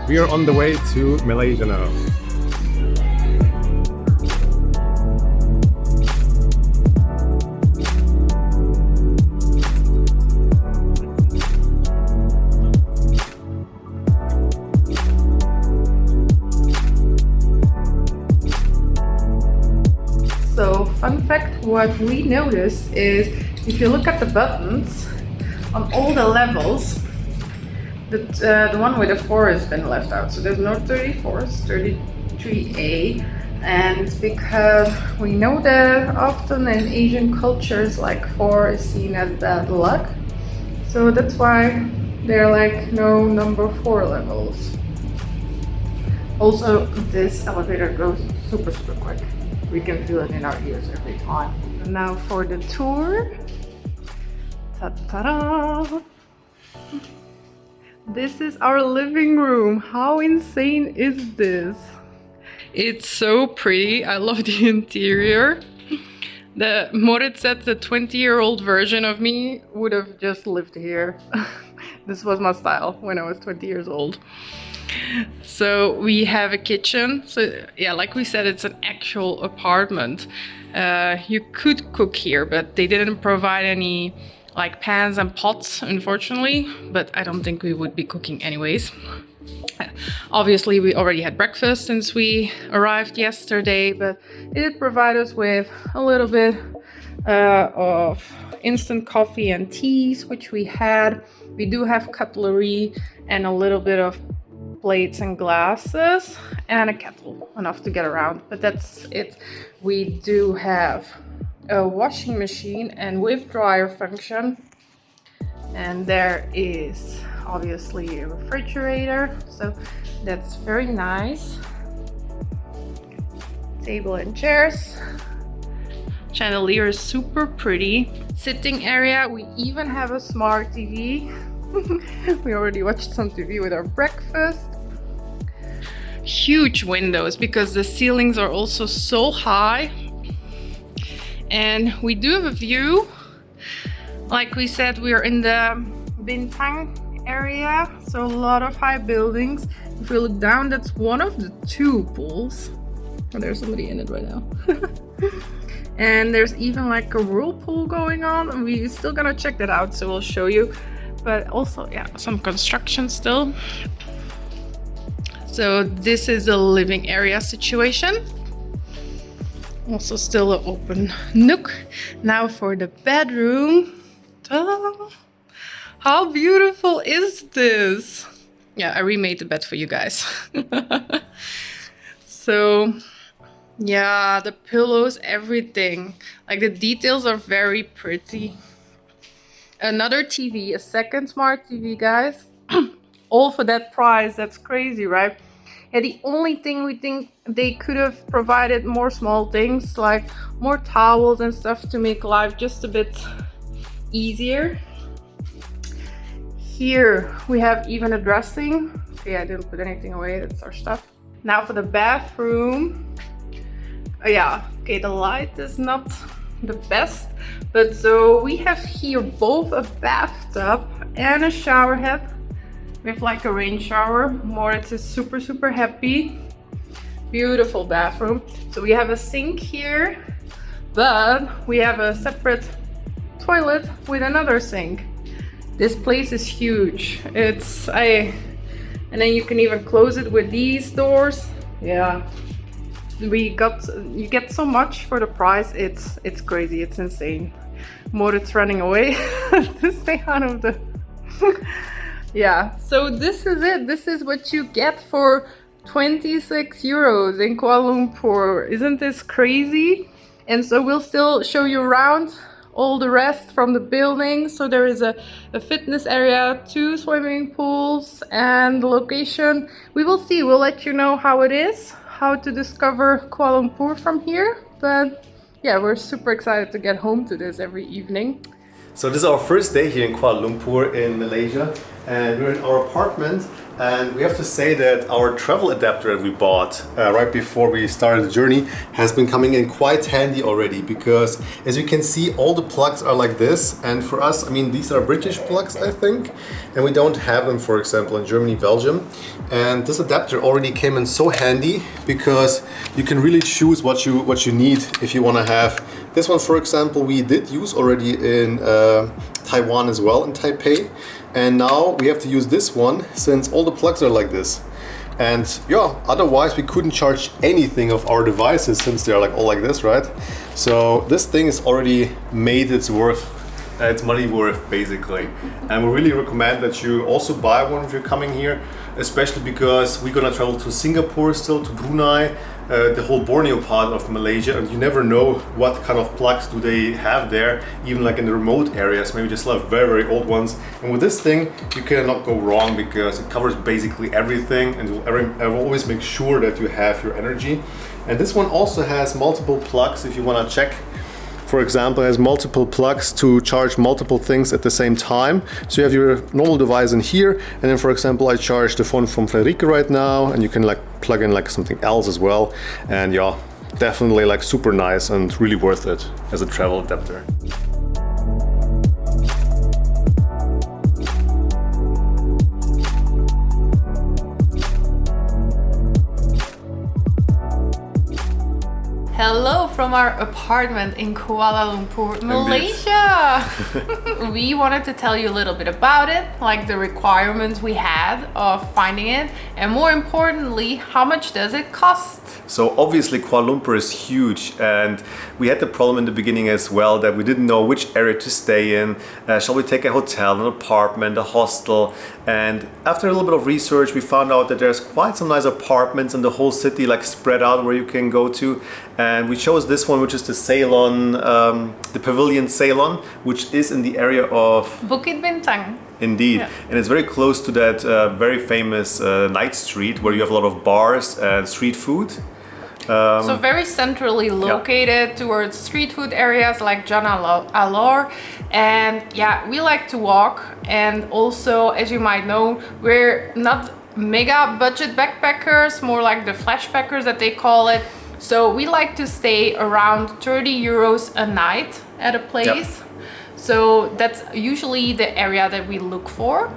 We are on the way to Malaysia now. So, fun fact, what we noticed is if you look at the buttons on all the levels, the one with the 4 has been left out. So there's no 34, it's 33A. And because we know that often in Asian cultures, like 4 is seen as bad luck. So that's why there are like no number 4 levels. Also, this elevator goes super quick. We can feel it in our ears every time. And now for the tour. Ta-da! This is our living room. How insane is this? It's so pretty. I love the interior. The Moritz said the 20-year-old version of me would have just lived here. This was my style when I was 20 years old. So we have a kitchen. So yeah, like we said, it's an actual apartment. You could cook here, but they didn't provide any like pans and pots, unfortunately, but I don't think we would be cooking anyways. Obviously, we already had breakfast since we arrived yesterday, but it did provide us with a little bit of instant coffee and teas, which we had. We do have cutlery and a little bit of plates and glasses and a kettle, enough to get around, but that's it. We do have a washing machine and with dryer function, and there is obviously a refrigerator, so that's very nice. Table and chairs. Chandelier is super pretty. Sitting area, we even have a smart TV. We already watched some TV with our breakfast. Huge windows because the ceilings are also so high. And we do have a view. Like we said, we are in the Bintang area, so a lot of high buildings. If we look down, that's one of the 2 pools. Oh, there's somebody in it right now. And there's even like a whirlpool going on, and we're still gonna check that out, so we'll show you. But also, yeah, some construction still. So this is a living area situation. Also still an open nook. Now for the bedroom. Ta-da! How beautiful is this? Yeah, I remade the bed for you guys. So yeah, the pillows, everything. Like the details are very pretty. Another TV, a second smart TV, guys. All for that price. That's crazy, right? Yeah, the only thing we think they could have provided more small things, like more towels and stuff to make life just a bit easier. Here we have even a dressing. Okay, I didn't put anything away, that's our stuff. Now for the bathroom. Yeah, okay, the light is not the best, but so we have here both a bathtub and a shower head. We have like a rain shower. Moritz is super happy. Beautiful bathroom. So we have a sink here, but we have a separate toilet with another sink. This place is huge. And then you can even close it with these doors. Yeah, you get so much for the price. It's crazy. It's insane. Moritz running away to stay out of the. Yeah, so this is it. This is what you get for 26 euros in Kuala Lumpur. Isn't this crazy? And so we'll still show you around all the rest from the building. So there is a fitness area, 2 swimming pools, and the location. We will see. We'll let you know how it is, how to discover Kuala Lumpur from here. But yeah, we're super excited to get home to this every evening. So this is our first day here in Kuala Lumpur in Malaysia, and we're in our apartment And we have to say that our travel adapter that we bought right before we started the journey has been coming in quite handy already, because as you can see, all the plugs are like this. And for us, I mean, these are British plugs, I think, and we don't have them, for example, in Germany, Belgium. And this adapter already came in so handy because you can really choose what you need if you want to have. This one, for example, we did use already in Taiwan as well, in Taipei. And now we have to use this one since all the plugs are like this. And yeah, otherwise we couldn't charge anything of our devices since they're like all like this, right? So this thing is already made its worth. It's money worth, basically. And we really recommend that you also buy one if you're coming here, especially because we're gonna travel to Singapore still, to Brunei, the whole Borneo part of Malaysia, and you never know what kind of plugs do they have there, even like in the remote areas. Maybe they still have very, very old ones. And with this thing, you cannot go wrong because it covers basically everything, and it will always make sure that you have your energy. And this one also has multiple plugs if you wanna check. For example, it has multiple plugs to charge multiple things at the same time. So you have your normal device in here, and then for example, I charge the phone from Frederica right now, and you can like plug in like something else as well. And yeah, definitely like super nice and really worth it as a travel adapter. Hello from our apartment in Kuala Lumpur, Malaysia. We wanted to tell you a little bit about it, like the requirements we had of finding it, and more importantly, how much does it cost? So obviously Kuala Lumpur is huge, and we had the problem in the beginning as well that we didn't know which area to stay in. Shall we take a hotel, an apartment, a hostel? And after a little bit of research, we found out that there's quite some nice apartments in the whole city, like spread out where you can go to. And we chose this one, which is the Ceylon, the Pavilion Ceylon, which is in the area of Bukit Bintang. Indeed, yeah. And it's very close to that very famous night street where you have a lot of bars and street food. So very centrally located towards street food areas like Jana Alor. And yeah, we like to walk. And also, as you might know, we're not mega budget backpackers, more like the flashpackers that they call it. So we like to stay around 30 euros a night at a place. So that's usually the area that we look for.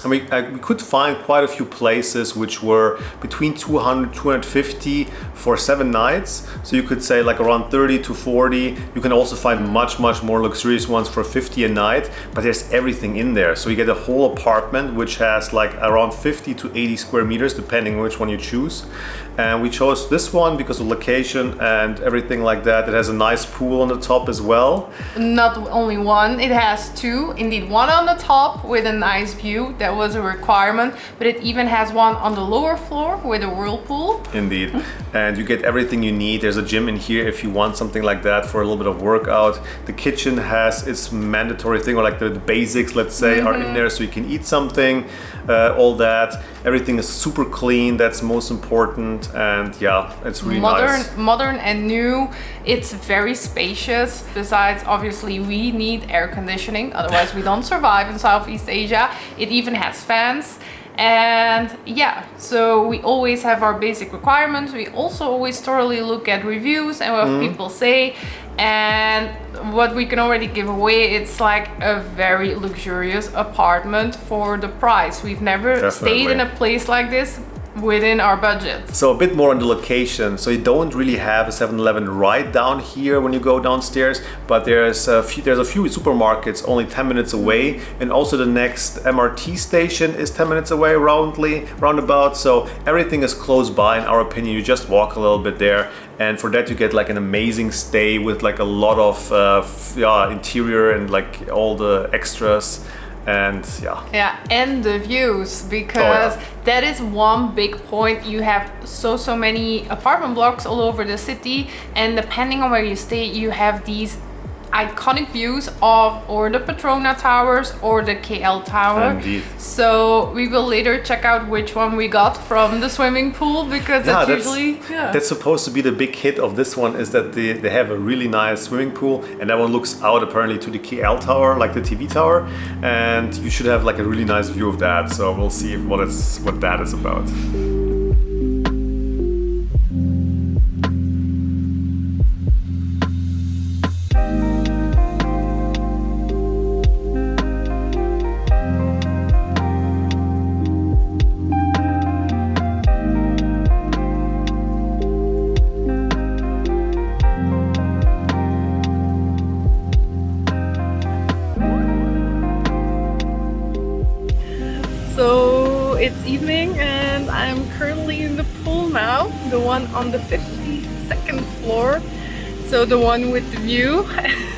I mean, we could find quite a few places which were between 200, 250 for 7 nights. So you could say like around 30 to 40. You can also find much more luxurious ones for 50 a night, but there's everything in there. So you get a whole apartment which has like around 50 to 80 square meters, depending on which one you choose. And we chose this one because of location and everything like that. It has a nice pool on the top as well. Not only one, it has two. Indeed, one on the top with a nice view. That was a requirement, but it even has one on the lower floor with a whirlpool. Indeed. And you get everything you need. There's a gym in here if you want something like that for a little bit of workout. The kitchen has its mandatory thing, or like the basics, let's say, are in there so you can eat something, all that. Everything is super clean, that's most important. And yeah, it's really nice. Modern and new. It's very spacious. Besides, obviously, we need air conditioning, otherwise we don't survive in Southeast Asia. It even has fans. And yeah, so we always have our basic requirements. We also always thoroughly look at reviews and what people say. And what we can already give away, it's like a very luxurious apartment for the price. We've never stayed in a place like this within our budget. So a bit more on the location. So you don't really have a 7-Eleven right down here when you go downstairs, but there's a few supermarkets only 10 minutes away, and also the next MRT station is 10 minutes away roundabout. So everything is close by in our opinion. You just walk a little bit there, and for that you get like an amazing stay with like a lot of interior and like all the extras. And and the views, because that is one big point. You have so many apartment blocks all over the city, and depending on where you stay, you have these iconic views of or the Petrona Towers or the KL Tower. Indeed. So we will later check out which one we got from the swimming pool, because that's supposed to be the big hit of this one, is that they have a really nice swimming pool, and that one looks out apparently to the KL Tower, like the TV tower, and you should have like a really nice view of that. So we'll see what that is about. So it's evening and I'm currently in the pool now, the one on the 52nd floor. So the one with the view.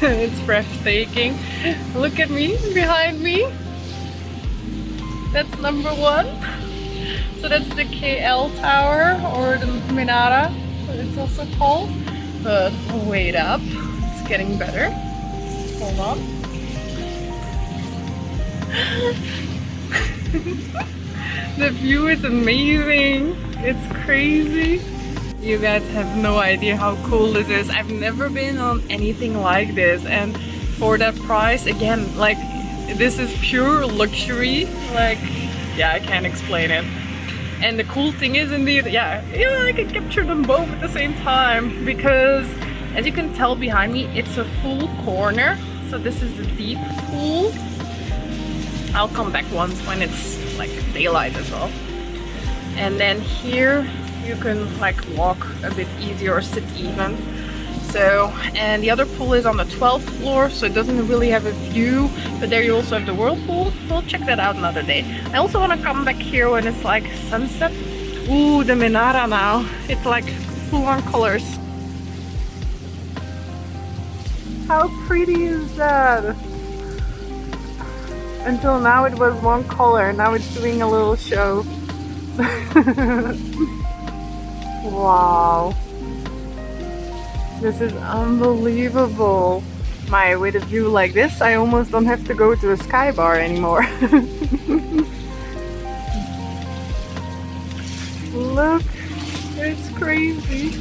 It's breathtaking. Look at me, behind me. That's number 1. So that's the KL Tower, or the Menara, it's also called. But wait up, it's getting better. Hold on. The view is amazing. It's crazy. You guys have no idea how cool this is. I've never been on anything like this, and for that price, again, like, this is pure luxury. Like, yeah, I can't explain it. And the cool thing is, indeed, I can capture them both at the same time, because as you can tell behind me, it's a full corner. So this is the deep pool. I'll come back once when it's like daylight as well. And then here you can like walk a bit easier or sit even. So, and the other pool is on the 12th floor, so it doesn't really have a view, but there you also have the whirlpool. We'll check that out another day. I also want to come back here when it's like sunset. Ooh, the Menara now. It's like full on colors. How pretty is that? Until now it was one color, now it's doing a little show. Wow. This is unbelievable. With a view like this, I almost don't have to go to a sky bar anymore. Look, it's crazy.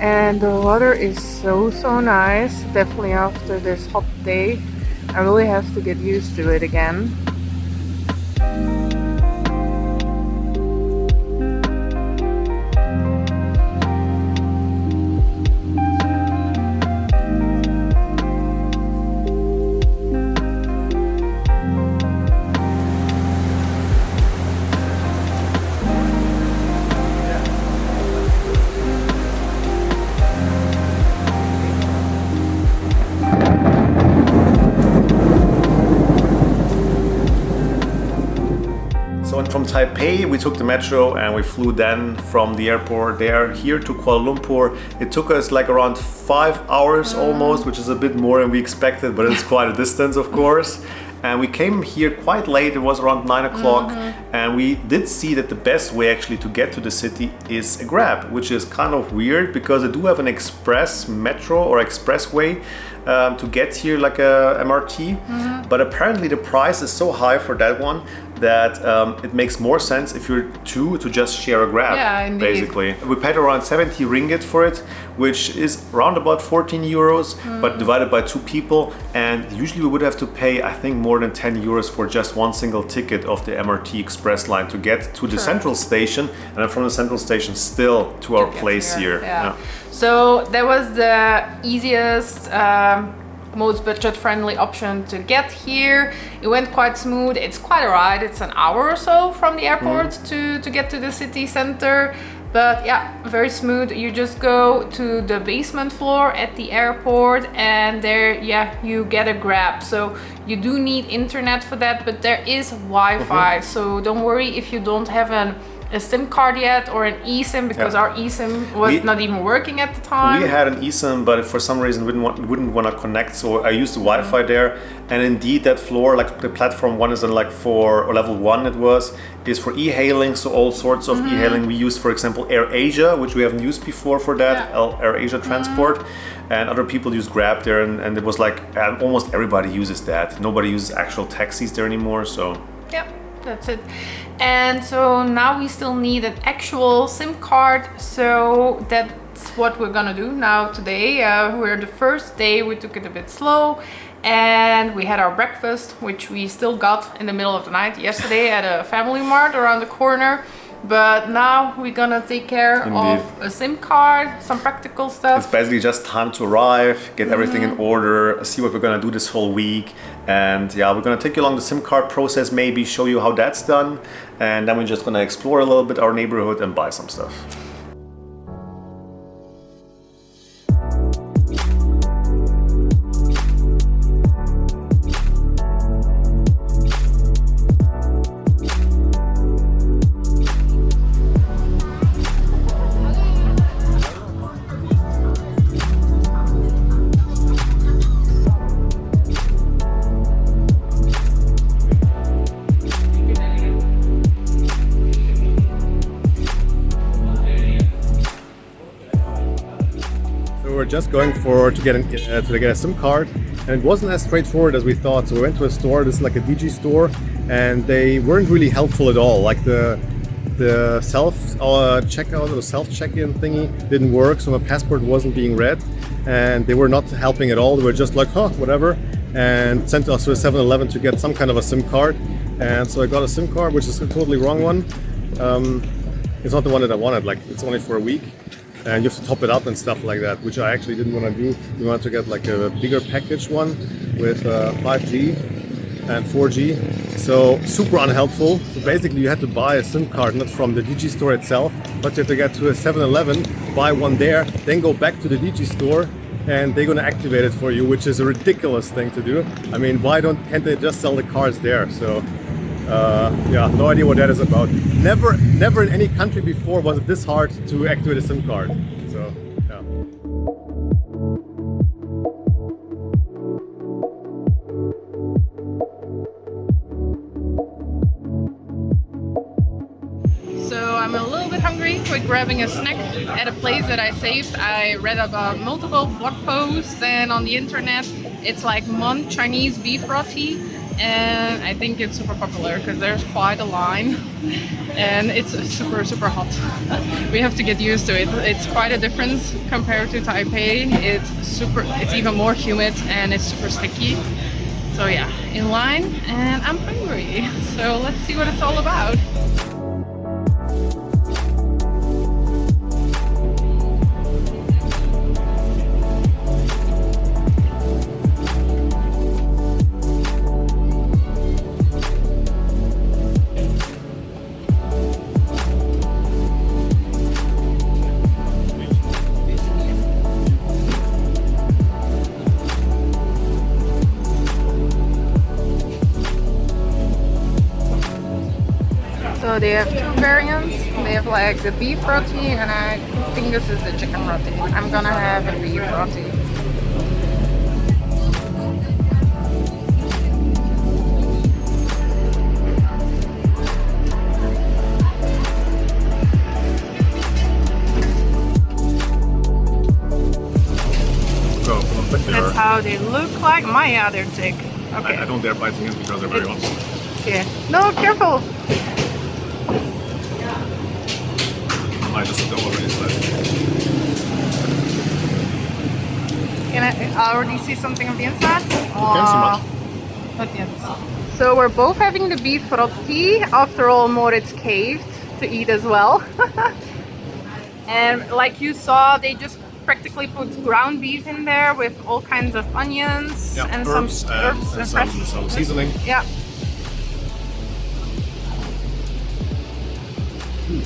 And the water is so nice. Definitely after this hot day, I really have to get used to it again. From Taipei, we took the metro and we flew then from the airport there here to Kuala Lumpur. It took us like around 5 hours almost, which is a bit more than we expected, but it's quite a distance, of course. And we came here quite late, it was around 9 o'clock, and we did see that the best way actually to get to the city is a Grab, which is kind of weird because they do have an express metro or expressway to get here, like a MRT, but apparently the price is so high for that one that it makes more sense if you're two to just share a Grab, basically. We paid around 70 ringgit for it, which is around about 14 euros, but divided by 2 people, and usually we would have to pay, I think, more than 10 euros for just one single ticket of the MRT express line to get to the central station, and then from the central station still to our place here. Yeah. So that was the easiest, most budget-friendly option to get here. It went quite smooth. It's quite a ride. It's an hour or so from the airport to get to the city center. But yeah, very smooth. You just go to the basement floor at the airport and there, you get a Grab. So you do need internet for that, but there is Wi-Fi. So don't worry if you don't have an a SIM card yet or an eSIM because our eSIM was not even working at the time. We had an eSIM, but for some reason wouldn't want to connect, so I used the Wi-Fi there. And indeed, that floor, like the platform one, is in like or level 1. It is for e-hailing, so all sorts of e-hailing. We used, for example, AirAsia, which we haven't used before for that, AirAsia transport. And other people use Grab there, and it was like almost everybody uses that. Nobody uses actual taxis there anymore, so. Yep, that's it. And so now we still need an actual SIM card, so that's what we're gonna do now today. We're the first day, we took it a bit slow, and we had our breakfast, which we still got in the middle of the night yesterday at a family mart around the corner. But now we're gonna take care of a SIM card, some practical stuff. It's basically just time to arrive, get everything in order, see what we're gonna do this whole week. And yeah, we're gonna take you along the SIM card process, maybe show you how that's done. And then we're just gonna explore a little bit our neighborhood and buy some stuff. We're just going to get a SIM card, and it wasn't as straightforward as we thought. So we went to a store, this is like a DG store, and they weren't really helpful at all. Like the self checkout or self check-in thingy didn't work, so my passport wasn't being read, and they were not helping at all. They were just like, huh, whatever, and sent us to a 7-Eleven to get some kind of a SIM card. And so I got a SIM card, which is a totally wrong one. It's not the one that I wanted. Like, it's only for a week. And you have to top it up and stuff like that, which I actually didn't want to do. We wanted to get like a bigger package one with 5G and 4G. So super unhelpful. So basically you had to buy a SIM card, not from the DG store itself, but you have to get to a 7-Eleven, buy one there, then go back to the DG store, and they're going to activate it for you, which is a ridiculous thing to do. I mean, can't they just sell the cards there? So yeah, no idea what that is about. Never in any country before was it this hard to activate a SIM card. So yeah. So I'm a little bit hungry. We're grabbing a snack at a place that I saved. I read about multiple blog posts and on the internet. It's like Mon Chinese beef roti. And I think it's super popular because there's quite a line and it's super hot. We have to get used to it. It's quite a difference compared to Taipei. It's even more humid and it's super sticky. So yeah, in line, and I'm hungry. So let's see what it's all about. So they have two variants. They have like the beef roti, and I think this is the chicken roti. I'm gonna have a beef roti. That's how they look like. Yeah, they're thick. Okay. I don't dare biting it because they're very hot. Okay. No, careful. I just don't already sliced. Can I already see something of the inside? Can't see much. Not yet. So we're both having the beef roti. After all, Moritz caved to eat as well. And like you saw, they just practically put ground beef in there with all kinds of onions and herbs, some herbs and some seasoning. Yeah.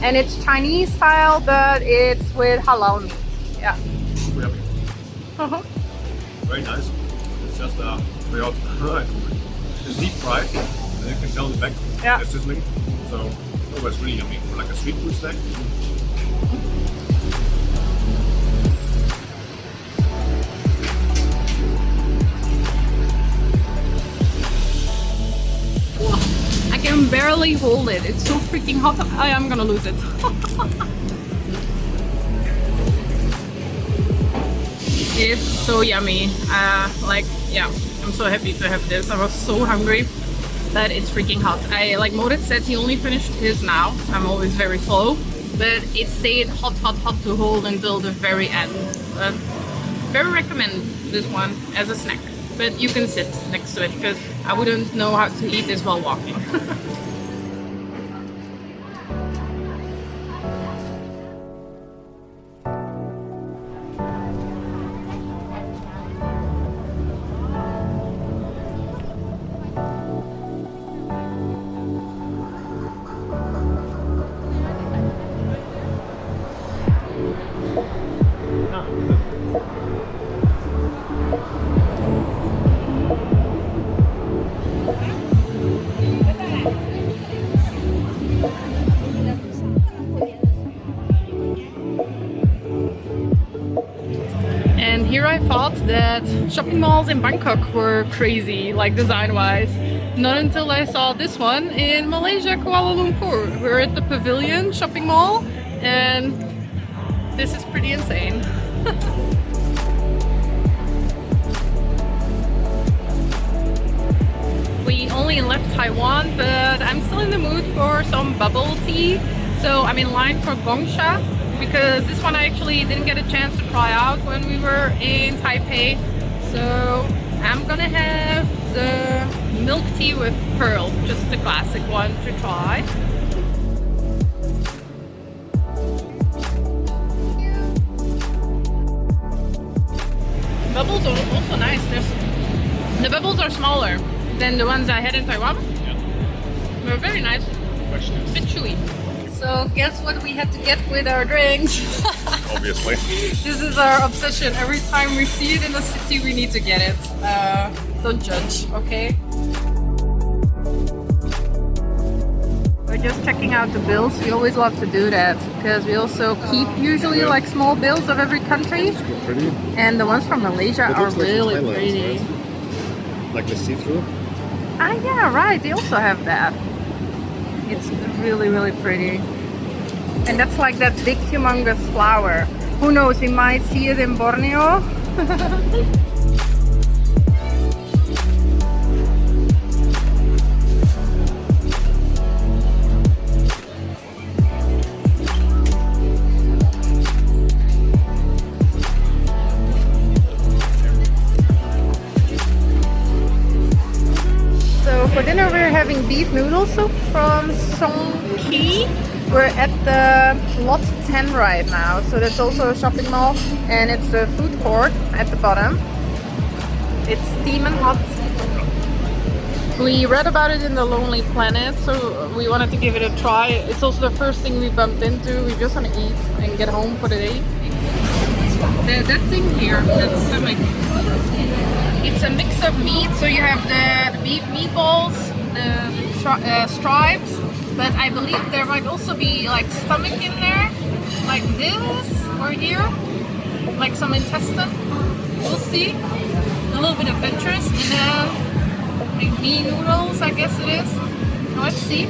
And it's Chinese style, but it's with halal meat. Yeah. Super yummy. Very nice. It's just very hot. It's deep fried, and you can tell the back. Yeah. It's sizzling. So, oh, it's really yummy for like a street food snack. I can barely hold it. It's so freaking hot. I am gonna lose it. It's so yummy. Like, yeah, I'm so happy to have this. I was so hungry that it's freaking hot. Like Moritz said, he only finished his now. I'm always very slow, but it stayed hot to hold until the very end. But very recommend this one as a snack. But you can sit next to it because I wouldn't know how to eat this while walking. And here I thought that shopping malls in Bangkok were crazy, like design-wise. Not until I saw this one in Malaysia, Kuala Lumpur. We're at the Pavilion Shopping Mall, and this is pretty insane. We only left Taiwan, but I'm still in the mood for some bubble tea. So I'm in line for Gongsha, because this one I actually didn't get a chance to try out when we were in Taipei. So I'm gonna have the milk tea with pearl, just the classic one to try. Bubbles are also nice. The bubbles are smaller than the ones I had in Taiwan. Yeah. They're very nice. Questions. A bit chewy. So guess what we had to get with our drinks? Obviously. This is our obsession. Every time we see it in the city, we need to get it. Don't judge, okay? We're just checking out the bills. We always love to do that because we also keep usually like small bills of every country. It's pretty. And the ones from Malaysia are looks like really Thailand, pretty. right? Like the see-through? Ah, yeah, right. They also have that. It's really, really pretty. And that's like that big, humongous flower. Who knows, we might see it in Borneo. So for dinner we're having beef noodle soup from Song Ki. We're at the lot 10 right now, so that's also a shopping mall, and it's a food court at the bottom. It's steaming hot. We read about it in the Lonely Planet, so we wanted to give it a try. It's also the first thing we bumped into. We just want to eat and get home for the day. That thing here, that stomach, it's a mix of meat, so you have the beef meatballs, the stripes, but I believe there might also be like stomach in there, like this or here, like some intestine. We'll see. A little bit adventurous, and then like mee noodles, I guess it is. Let's see.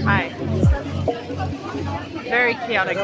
Hi. Very chaotic.